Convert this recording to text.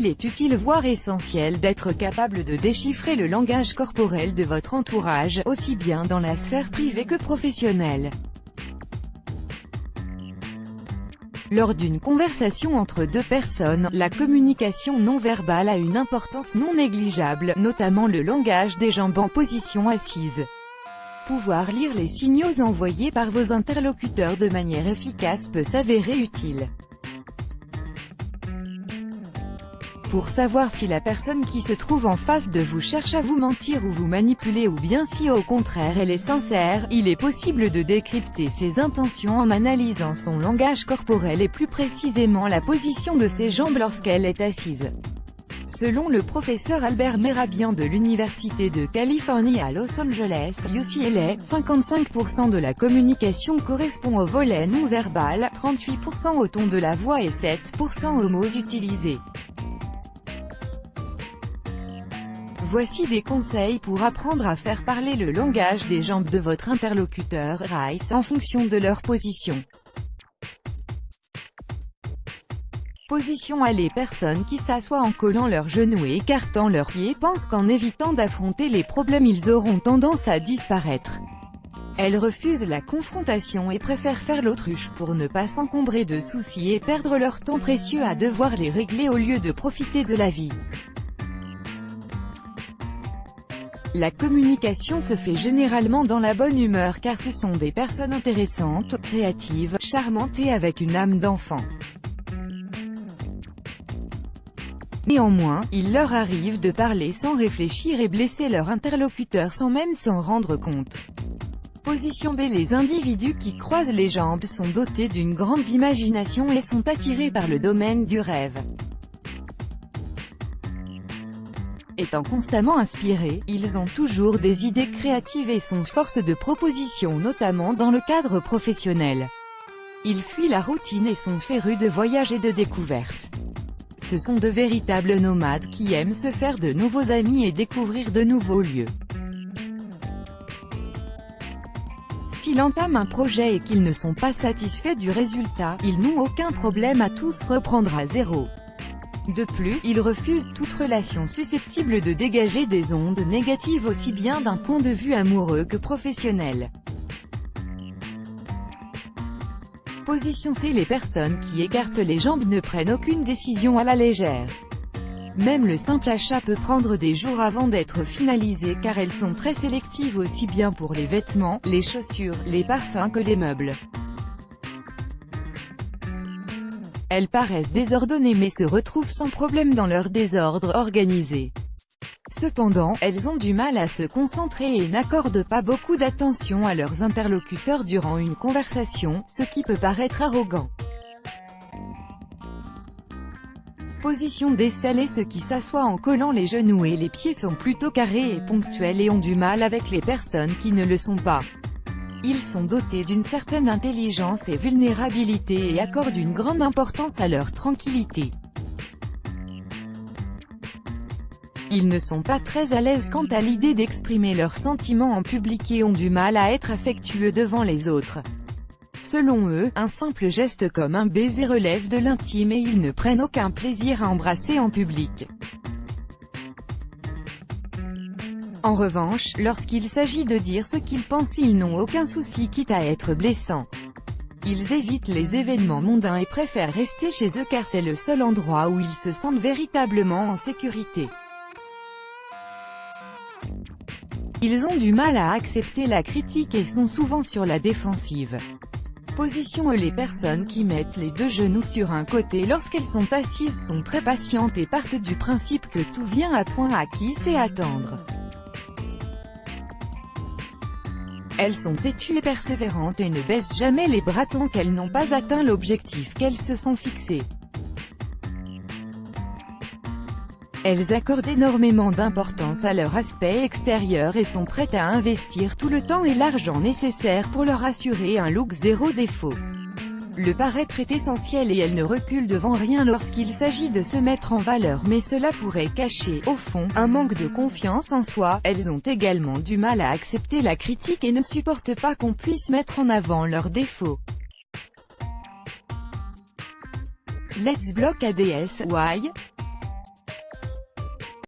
est utile voire essentiel d'être capable de déchiffrer le langage corporel de votre entourage, aussi bien dans la sphère privée que professionnelle. Lors d'une conversation entre deux personnes, la communication non verbale a une importance non négligeable, notamment le langage des jambes en position assise. Pouvoir lire les signaux envoyés par vos interlocuteurs de manière efficace peut s'avérer utile. Pour savoir si la personne qui se trouve en face de vous cherche à vous mentir ou vous manipuler ou bien si au contraire elle est sincère, il est possible de décrypter ses intentions en analysant son langage corporel et plus précisément la position de ses jambes lorsqu'elle est assise. Selon le professeur Albert Mehrabian de l'Université de Californie à Los Angeles, UCLA, 55% de la communication correspond au volet non verbal, 38% au ton de la voix et 7% aux mots utilisés. Voici des conseils pour apprendre à faire parler le langage des jambes de votre interlocuteur, Rice, en fonction de leur position. Position A. Les personnes qui s'assoient en collant leurs genoux et écartant leurs pieds pensent qu'en évitant d'affronter les problèmes ils auront tendance à disparaître. Elles refusent la confrontation et préfèrent faire l'autruche pour ne pas s'encombrer de soucis et perdre leur temps précieux à devoir les régler au lieu de profiter de la vie. La communication se fait généralement dans la bonne humeur car ce sont des personnes intéressantes, créatives, charmantes et avec une âme d'enfant. Néanmoins, il leur arrive de parler sans réfléchir et blesser leur interlocuteur sans même s'en rendre compte. Position B. Les individus qui croisent les jambes sont dotés d'une grande imagination et sont attirés par le domaine du rêve. Étant constamment inspirés, ils ont toujours des idées créatives et sont force de proposition notamment dans le cadre professionnel. Ils fuient la routine et sont férus de voyages et de découvertes. Ce sont de véritables nomades qui aiment se faire de nouveaux amis et découvrir de nouveaux lieux. S'ils entament un projet et qu'ils ne sont pas satisfaits du résultat, ils n'ont aucun problème à tous reprendre à zéro. De plus, ils refusent toute relation susceptible de dégager des ondes négatives aussi bien d'un point de vue amoureux que professionnel. Position C. Les personnes qui écartent les jambes ne prennent aucune décision à la légère. Même le simple achat peut prendre des jours avant d'être finalisé car elles sont très sélectives aussi bien pour les vêtements, les chaussures, les parfums que les meubles. Elles paraissent désordonnées mais se retrouvent sans problème dans leur désordre organisé. Cependant, elles ont du mal à se concentrer et n'accordent pas beaucoup d'attention à leurs interlocuteurs durant une conversation, ce qui peut paraître arrogant. Position D. Celles et ceux qui s'assoient en collant les genoux et les pieds sont plutôt carrés et ponctuels et ont du mal avec les personnes qui ne le sont pas. Ils sont dotés d'une certaine intelligence et vulnérabilité et accordent une grande importance à leur tranquillité. Ils ne sont pas très à l'aise quant à l'idée d'exprimer leurs sentiments en public et ont du mal à être affectueux devant les autres. Selon eux, un simple geste comme un baiser relève de l'intime et ils ne prennent aucun plaisir à embrasser en public. En revanche, lorsqu'il s'agit de dire ce qu'ils pensent ils n'ont aucun souci quitte à être blessants. Ils évitent les événements mondains et préfèrent rester chez eux car c'est le seul endroit où ils se sentent véritablement en sécurité. Ils ont du mal à accepter la critique et sont souvent sur la défensive. Position E. Les personnes qui mettent les deux genoux sur un côté lorsqu'elles sont assises sont très patientes et partent du principe que tout vient à point acquis et attendre. Elles sont têtues et persévérantes et ne baissent jamais les bras tant qu'elles n'ont pas atteint l'objectif qu'elles se sont fixé. Elles accordent énormément d'importance à leur aspect extérieur et sont prêtes à investir tout le temps et l'argent nécessaire pour leur assurer un look zéro défaut. Le paraître est essentiel et elles ne reculent devant rien lorsqu'il s'agit de se mettre en valeur mais cela pourrait cacher, au fond, un manque de confiance en soi. Elles ont également du mal à accepter la critique et ne supportent pas qu'on puisse mettre en avant leurs défauts. Let's block ADS, why?